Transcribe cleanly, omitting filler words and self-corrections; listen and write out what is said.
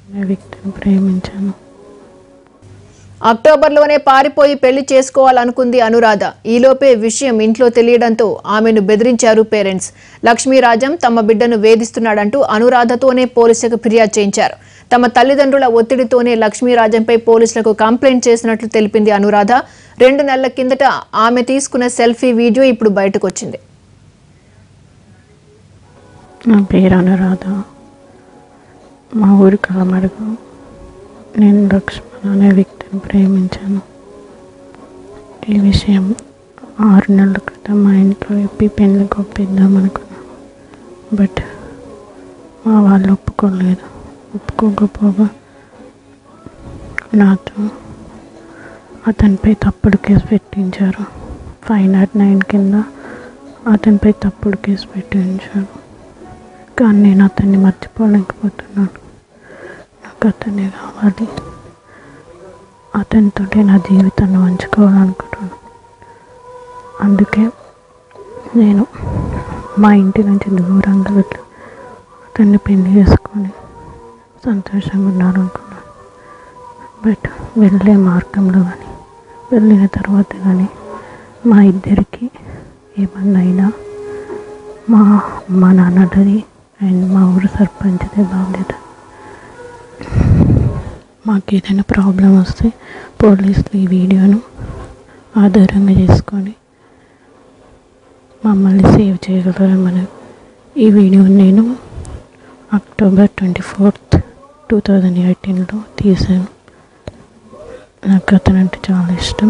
అనే వ్యక్తిని ప్రేమించాను. అక్టోబర్లోనే పారిపోయి పెళ్లి చేసుకోవాలనుకుంది అనురాధ. ఈలోపే విషయం ఇంట్లో తెలియడంతో ఆమెను బెదిరించారు పేరెంట్స్. లక్ష్మీరాజం తమ బిడ్డను వేధిస్తున్నాడంటూ అనురాధతోనే పోలీసులకు ఫిర్యాదు చేయించారు. తమ తల్లిదండ్రుల ఒత్తిడితోనే లక్ష్మీరాజంపై పోలీసులకు కంప్లైంట్ చేసినట్లు తెలిపింది అనురాధ. 2 నెలల కిందట ఆమె తీసుకున్న సెల్ఫీ వీడియో ఇప్పుడు బయటకు వచ్చింది. నా పేరు అనురాధ, మా ఊరి కలమడుగు. నేను లక్ష్మణ్ అనే వ్యక్తిని ప్రేమించాను. ఈ విషయం 6 నెలల క్రితం మా ఇంట్లో చెప్పి పెళ్ళికి ఒప్పిద్దాం అనుకున్నాను. బట్ మా వాళ్ళు ఒప్పుకోలేదు. ఒప్పుకోకపోగా నాతో అతనిపై తప్పుడు కేసు పెట్టించారు. 509 కింద అతనిపై తప్పుడు కేసు పెట్టించారు. కానీ నేను అతన్ని మర్చిపోలేకపోతున్నాను. నాకు అతనే కావాలి. అతనితో నా జీవితాన్ని పంచుకోవాలనుకుంటున్నాను. అందుకే నేను మా ఇంటి నుంచి దూరంగా వెళ్ళి అతన్ని పెళ్లి చేసుకొని సంతోషంగా ఉండాలనుకున్నాను. బట్ వెళ్ళే మార్గంలో కానీ వెళ్ళిన తర్వాత కానీ మా ఇద్దరికి ఏమన్నా అయినా మా అమ్మ నాన్నది అండ్ మా ఊరు సర్పంచ్దే బాధ్యత. మాకు ఏదైనా ప్రాబ్లం వస్తే పోలీసులు ఈ వీడియోను ఆధారంగా చేసుకొని మమ్మల్ని సేవ్ చేయగలరని ఈ వీడియోని నేను అక్టోబర్ 24, 2018లో తీశాను. నాకు అతనంటే చాలా ఇష్టం.